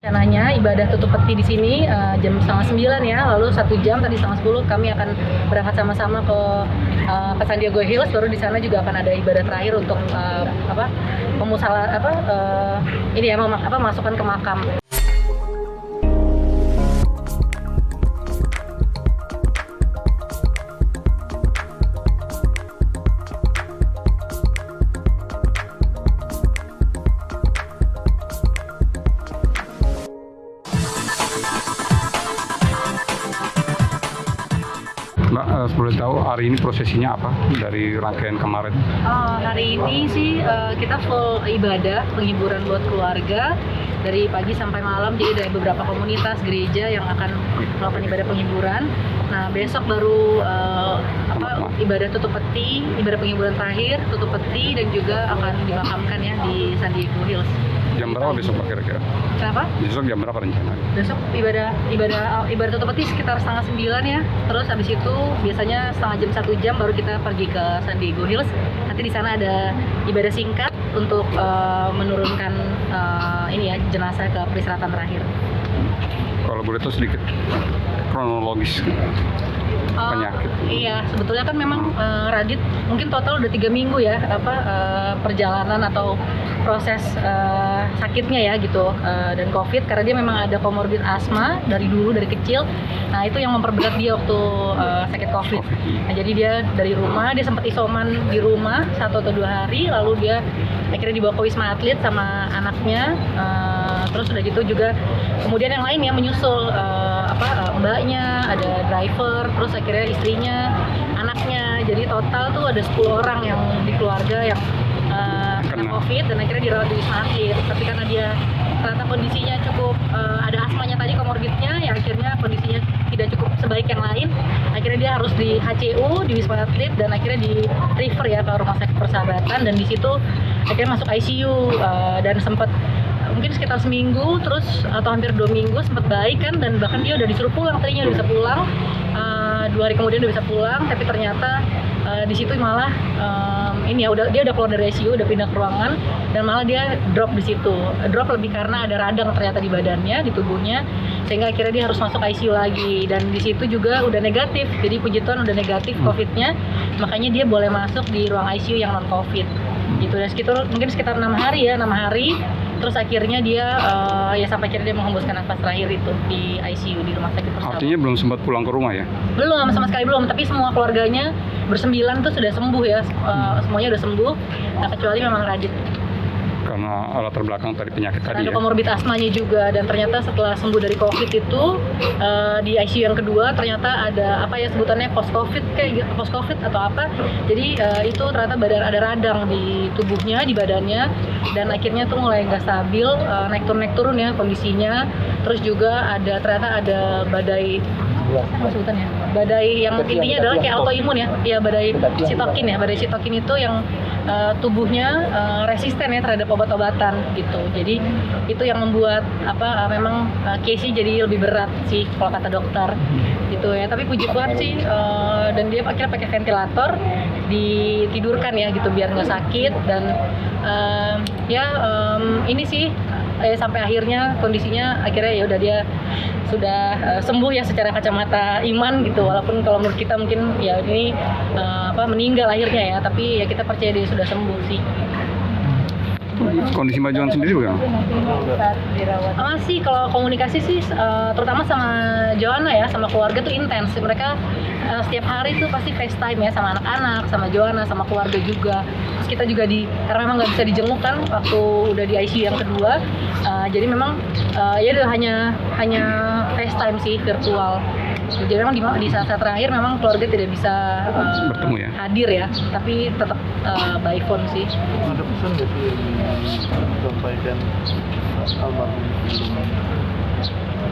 Rencananya ibadah tutup peti di sini jam 8:30 ya, lalu 1 jam tadi 9:30 kami akan berangkat sama-sama ke San Diego Hills, baru di sana juga akan ada ibadah terakhir untuk masukkan ke makam. Mbak, boleh tahu hari ini prosesinya apa dari rangkaian kemarin? Hari ini sih kita full ibadah, penghiburan buat keluarga dari pagi sampai malam. Jadi ada beberapa komunitas gereja yang akan melakukan ibadah penghiburan. Nah besok baru ibadah tutup peti, ibadah penghiburan terakhir, tutup peti, dan juga akan dimakamkan ya di San Diego Hills. Jam berapa besok Pak kira-kira? Kenapa? Besok jam berapa rencananya? Besok ibadah tutup peti sekitar 8:30 ya. Terus habis itu biasanya 1 jam baru kita pergi ke San Diego Hills. Nanti di sana ada ibadah singkat untuk menurunkan jenazah ke peristirahatan terakhir. Kalau boleh tahu sedikit kronologis penyakit. Iya, sebetulnya kan memang Radit mungkin total udah 3 minggu ya perjalanan atau proses sakitnya ya gitu, dan COVID, karena dia memang ada komorbid asma dari dulu, dari kecil. Nah itu yang memperberat dia waktu sakit COVID. Nah jadi dia dari rumah, dia sempat isoman di rumah 1 atau 2 hari, lalu dia akhirnya dibawa ke Wisma Atlet sama anaknya. Terus udah gitu juga kemudian yang lain ya menyusul, mbaknya, ada driver, terus akhirnya istrinya, anaknya. Jadi total tuh ada 10 orang yang di keluarga yang kena COVID dan akhirnya dirawat di Wisma Atlet. Tapi karena dia ternyata kondisinya cukup, ada asmanya tadi, komorbidnya, ya akhirnya kondisinya tidak cukup sebaik yang lain. Akhirnya dia harus di HCU di Wisma Atlet dan akhirnya di refer ya ke Rumah Sakit Persahabatan, dan di situ akhirnya masuk ICU dan sempat mungkin sekitar seminggu terus atau hampir 2 minggu sempat baik kan, dan bahkan dia udah disuruh pulang, tadinya udah bisa pulang, 2 hari kemudian udah bisa pulang, tapi ternyata di situ malah dia udah keluar dari ICU, udah pindah ke ruangan, dan malah dia drop di situ. Drop lebih karena ada radang ternyata di badannya, di tubuhnya, sehingga akhirnya dia harus masuk ICU lagi, dan di situ juga udah negatif. Jadi puji Tuhan udah negatif COVID-nya, makanya dia boleh masuk di ruang ICU yang non COVID gitu. Dan mungkin sekitar 6 hari. Terus akhirnya dia sampai akhirnya dia menghembuskan nafas terakhir itu di ICU di Rumah Sakit Persahabatan. Artinya belum sempat pulang ke rumah ya? Belum, sama sekali belum. Tapi semua keluarganya bersembilan tuh sudah sembuh ya. Semuanya udah sembuh. Nah, kecuali memang Radit. Karena latar belakang tadi penyakit tadi ada ya? komorbid asmanya juga, dan ternyata setelah sembuh dari COVID itu di ICU yang kedua ternyata ada sebutannya post COVID atau apa. Jadi itu ternyata ada radang di tubuhnya, di badannya, dan akhirnya tuh mulai nggak stabil, naik turun ya kondisinya. Terus juga ternyata ada badai, apa sebutannya? Badai yang intinya adalah kayak autoimun ya, badai sitokin itu yang tubuhnya resisten ya terhadap obat-obatan gitu. Jadi itu yang membuat memang case-nya jadi lebih berat sih kalau kata dokter gitu ya. Tapi puji Tuhan sih, dan dia akhirnya pakai ventilator, ditidurkan ya gitu biar nggak sakit, dan ini sih sampai akhirnya kondisinya akhirnya ya udah dia sudah sembuh ya secara kacamata iman gitu, walaupun kalau menurut kita mungkin ya ini meninggal akhirnya ya, tapi ya kita percaya dia sudah sembuh sih. Kondisi Mbak Joan sendiri bagaimana? Sih kalau komunikasi sih terutama sama Joanna ya, sama keluarga tuh intens. Mereka setiap hari tuh pasti FaceTime ya sama anak-anak, sama Joanna, sama keluarga juga. Terus kita juga karena memang nggak bisa dijenguk kan waktu udah di ICU yang kedua, jadi memang ya udah hanya FaceTime sih, virtual. Jadi memang di saat-saat terakhir memang keluarga tidak bisa bertemu ya, hadir ya, tapi tetap by phone sih. Ada pesan nggak sih yang disampaikan almarhum?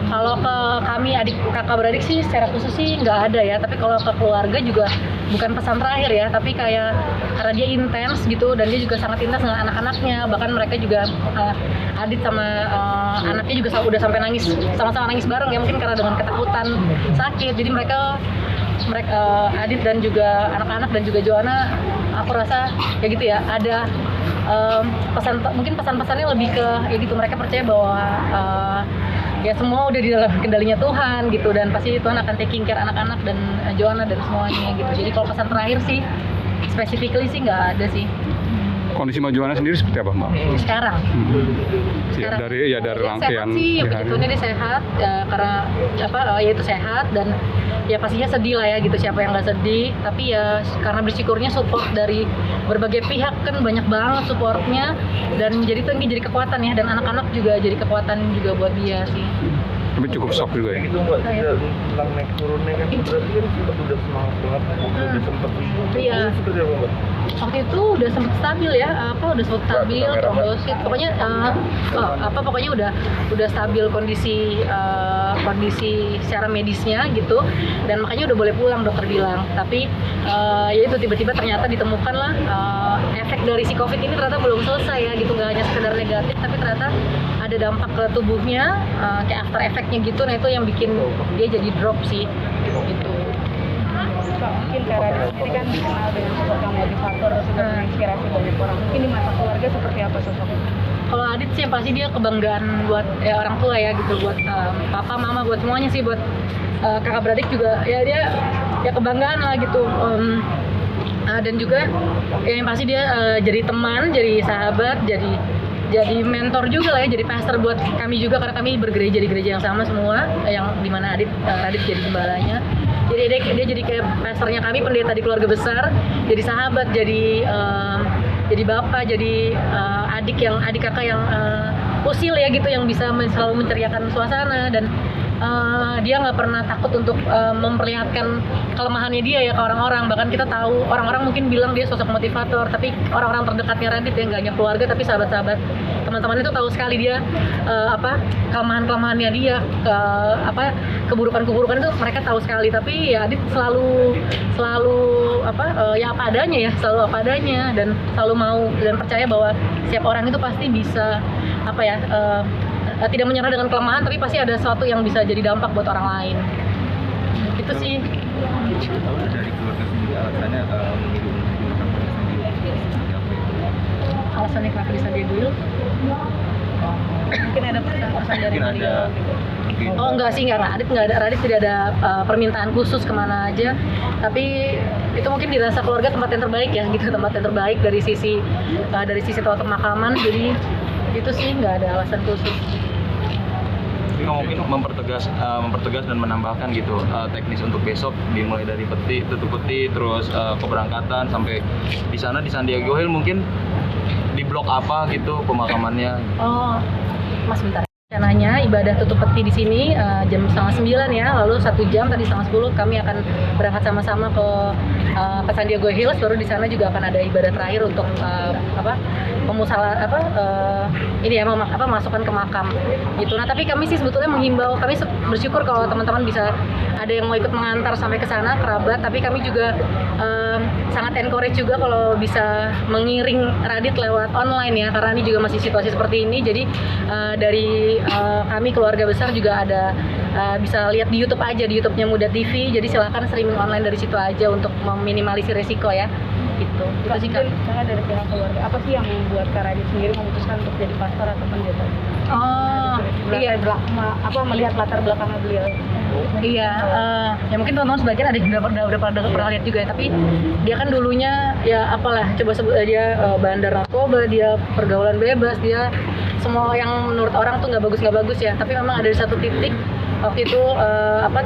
Kalau ke kami kakak beradik sih secara khusus sih nggak ada ya, tapi kalau ke keluarga juga bukan pesan terakhir ya, tapi kayak karena dia intens gitu, dan dia juga sangat intens dengan anak-anaknya. Bahkan mereka juga Adit sama anaknya juga udah sampai nangis, sama-sama nangis bareng ya, mungkin karena dengan ketakutan sakit. Jadi mereka Adit dan juga anak-anak dan juga Joanna, aku rasa ya gitu ya, ada mungkin pesan-pesannya lebih ke ya gitu, mereka percaya bahwa ya semua udah di dalam kendalinya Tuhan gitu, dan pasti Tuhan akan taking care anak-anak dan Joanna dan semuanya gitu. Jadi kalau pesan terakhir sih specifically sih nggak ada sih Kondisi Mbak Joanna sendiri seperti apa, Mbak? sekarang. Ya, dari Dia rangkaian sehat sih, ya, puji Tuhan dia sehat ya, karena ya itu sehat, dan ya pastinya sedih lah ya gitu, siapa yang nggak sedih, tapi ya karena bersyukurnya support dari berbagai pihak kan banyak banget supportnya, dan jadi itu yang jadi kekuatan ya, dan anak-anak juga jadi kekuatan juga buat dia sih. tapi cukup shock juga ya. Gitu Mbak, tidak tentang naik turunnya kan berarti kan udah semangat banget, udah sempet Iya. seperti apa Mbak? Waktu itu udah sempet stabil ya, udah sempet stabil trombosit, pokoknya pokoknya udah stabil kondisi secara medisnya gitu, dan makanya udah boleh pulang dokter bilang. Tapi ya itu tiba-tiba ternyata ditemukan lah efek dari si COVID ini ternyata belum selesai ya gitu, nggak hanya sekedar negatif tapi ternyata ada dampak ke tubuhnya, kayak after effect-nya gitu. Nah itu yang bikin dia jadi drop sih gitu. Mungkin Kak Radit sendiri kan dikenal dengan sosok yang motivator, sudah menginspirasi banyak orang. Mungkin di masa keluarga seperti apa sosoknya? Kalau Adit sih yang pasti dia kebanggaan buat orang tua ya gitu, buat papa, mama, buat semuanya sih, buat kakak beradik juga ya, dia ya kebanggaan lah gitu. Dan juga ya yang pasti dia jadi teman, jadi sahabat, jadi mentor juga lah ya, jadi pastor buat kami juga, karena kami bergereja di gereja yang sama semua, yang dimana Radit jadi gembalanya. Jadi dia jadi kayak pastornya kami, pendeta di keluarga besar, jadi sahabat, jadi bapak, jadi adik kakak yang usil ya gitu, yang bisa selalu menceriakan suasana, dan dia nggak pernah takut untuk memperlihatkan kelemahannya dia ya ke orang-orang. Bahkan kita tahu orang-orang mungkin bilang dia sosok motivator, tapi orang-orang terdekatnya Radit ya, nggak hanya keluarga tapi sahabat-sahabat teman-teman itu tahu sekali dia kelemahan-kelemahannya dia, keburukan-keburukan itu mereka tahu sekali. Tapi ya Adit selalu ya apa adanya ya, selalu apa adanya, dan selalu mau dan percaya bahwa setiap orang itu pasti bisa tidak menyerah dengan kelemahan, tapi pasti ada sesuatu yang bisa jadi dampak buat orang lain. Itu sih. Tahu dari keluarga sendiri alasannya memilih menggunakan Alasannya kenapa bisa dia dulu? Mungkin ada pesan-pesan dari mungkin ada beliau. Oh enggak sih, Radit tidak ada permintaan khusus kemana aja, tapi itu mungkin dirasa keluarga tempat yang terbaik ya gitu, tempat yang terbaik dari sisi tempat pemakaman. Jadi itu sih nggak ada alasan khusus. Tapi mungkin mempertegas dan menambahkan gitu teknis untuk besok, dimulai dari tutup peti, terus keberangkatan sampai di sana di San Diego Hill, mungkin di blok apa gitu pemakamannya. Oh, Mas bentar. Rencananya ibadah tutup peti di sini jam 8:30 ya, lalu 1 jam tadi 9:30 kami akan berangkat sama-sama ke San Diego Hills, baru di sana juga akan ada ibadah terakhir untuk masukkan ke makam gitu. Nah tapi kami sih sebetulnya menghimbau, kami bersyukur kalau teman-teman bisa ada yang mau ikut mengantar sampai ke sana kerabat, tapi kami juga sangat encourage juga kalau bisa mengiring Radit lewat online ya, karena ini juga masih situasi seperti ini. Jadi dari kami keluarga besar juga ada bisa lihat di YouTube aja, di YouTube-nya Muda TV. Jadi silakan streaming online dari situ aja untuk meminimalisir resiko ya. Gitu. Itu sih Kak. Misalnya dari pihak keluarga, apa sih yang membuat Kak Radit sendiri memutuskan untuk jadi pastor atau pendeta? Oh, iya. Melihat latar belakangnya beliau. Iya, ya mungkin teman-teman sebagian ada yang udah pernah lihat juga ya, tapi dia kan dulunya ya dia bandar narkoba, dia pergaulan bebas, dia semua yang menurut orang tuh nggak bagus ya, tapi memang ada di satu titik waktu itu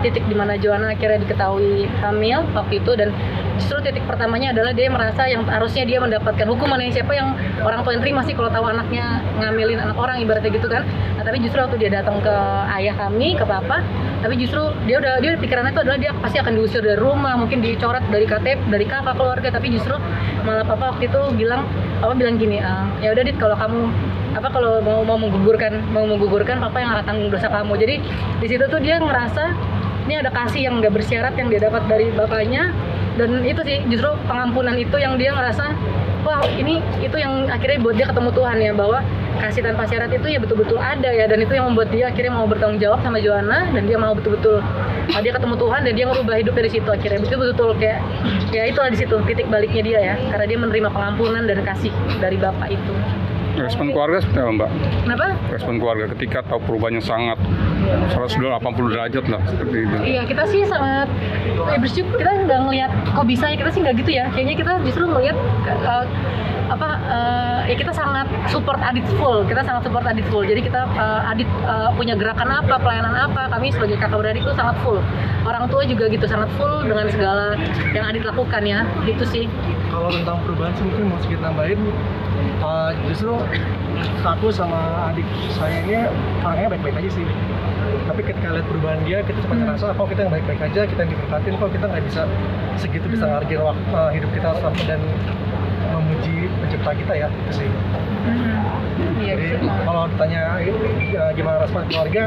titik di mana Joanna akhirnya diketahui hamil waktu itu, dan justru titik pertamanya adalah dia merasa yang harusnya dia mendapatkan hukuman yang siapa yang orang tua yang terima sih kalau tahu anaknya ngamilin anak orang ibaratnya gitu kan. Nah, tapi justru waktu dia datang ke ayah kami, ke papa, tapi justru dia pikirannya itu adalah dia pasti akan diusir dari rumah, mungkin dicoret dari KTP, dari kakak keluarga, tapi justru malah papa waktu itu bilang gini, ya udah Dit, kalau kamu kalau mau menggugurkan papa yang akan tanggung dosa kamu. Jadi di situ tuh dia ngerasa ini ada kasih yang nggak bersyarat yang dia dapat dari bapaknya, dan itu sih justru pengampunan itu yang dia ngerasa wah ini itu yang akhirnya buat dia ketemu Tuhan ya, bahwa kasih tanpa syarat itu ya betul-betul ada ya, dan itu yang membuat dia akhirnya mau bertanggung jawab sama Joanna, dan dia mau betul-betul dia ketemu Tuhan dan dia merubah hidup dari situ akhirnya betul-betul kayak ya itulah di situ titik baliknya dia ya, karena dia menerima pengampunan dan kasih dari Bapa itu. Respon keluarga seperti apa, Mbak? Kenapa? Respon keluarga ketika tahu perubahannya sangat 180 derajat lah seperti itu. Iya, kita sih sangat bersyukur. Kita nggak ngelihat kok bisa ya, kita sih nggak gitu ya. Kayaknya kita justru ngelihat ya kita sangat support Adit full. Kita sangat support Adit full. Jadi kita Adit punya gerakan apa, pelayanan apa, kami sebagai kakak beradik itu sangat full. Orang tua juga gitu sangat full dengan segala yang Adit lakukan ya. Gitu sih. Kalau tentang perubahan sih mungkin mau sedikit nambahin, justru aku sama adik saya ini orangnya baik-baik aja sih. Tapi ketika lihat perubahan dia, kita cepat ngerasa kok kita yang baik-baik aja, kita yang diberkatin, kok kita nggak bisa segitu bisa ngargain waktu hidup kita sampai dan memuji pencipta kita ya, itu sih. Iya, Jadi bisa. kalau ditanya gimana respon keluarga,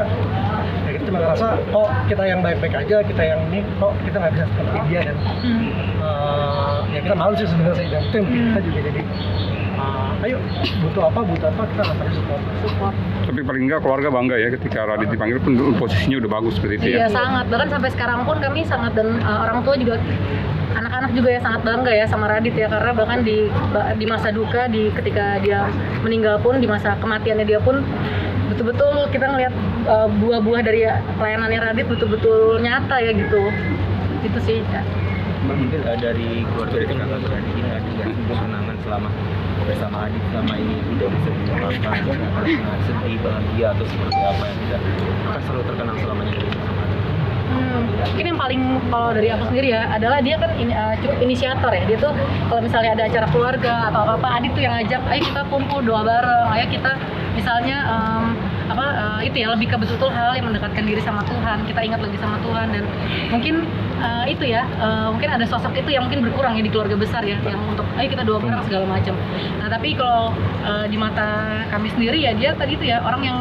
ya kita cuma ngerasa kok kita yang baik-baik aja, kita yang ini kok kita nggak bisa seperti dia dan ya kita malu sih sebenarnya dan itu yang bikin kita juga jadi ayo butuh apa kita akan support. Tapi paling enggak keluarga bangga ya ketika Radit dipanggil pun posisinya udah bagus seperti itu Iya ya. sangat, bahkan sampai sekarang pun kami sangat dan orang tua juga, anak-anak juga ya sangat bangga ya sama Radit ya, karena bahkan di masa duka, ketika dia meninggal pun, di masa kematiannya dia pun betul-betul kita ngelihat buah-buah dari pelayanannya Radit betul-betul nyata ya gitu. Itu sih. Mungkin dari keluarga dari kakak beradik ini ada nggak sih kesenangan selama bersama Adit selama ini tidak bisa dilupakan, karena sedih, bahagia atau seperti apa yang tidak akan selalu terkenang selamanya dari bersama Adit? Mungkin yang paling kalau dari aku sendiri ya adalah dia kan cukup inisiator ya. Dia tuh kalau misalnya ada acara keluarga atau apa Adit tuh yang ngajak, ayo kita kumpul doa bareng, ayo kita misalnya itu ya lebih ke betul-betul hal yang mendekatkan diri sama Tuhan, kita ingat lagi sama Tuhan. Dan mungkin itu ya mungkin ada sosok itu yang mungkin berkurang ya di keluarga besar ya, yang untuk ayo kita doa bareng segala macam. Nah tapi kalau di mata kami sendiri ya dia tadi itu ya orang yang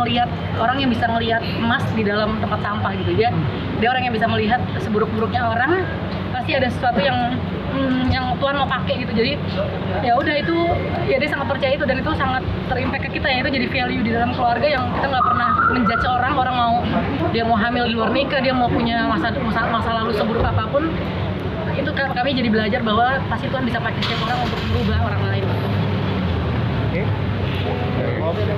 bisa ngelihat emas di dalam tempat sampah gitu. Dia orang yang bisa melihat seburuk-buruknya orang, pasti ada sesuatu yang Tuhan mau pakai gitu. Jadi ya udah itu ya dia sangat percaya itu, dan itu sangat terimpact ke kita ya. Itu jadi value di dalam keluarga yang kita nggak pernah menjudge orang dia mau hamil di luar nikah, dia mau punya masa lalu seburuk apapun, itu kami jadi belajar bahwa pasti Tuhan bisa pakai setiap orang untuk merubah orang lain. Oke.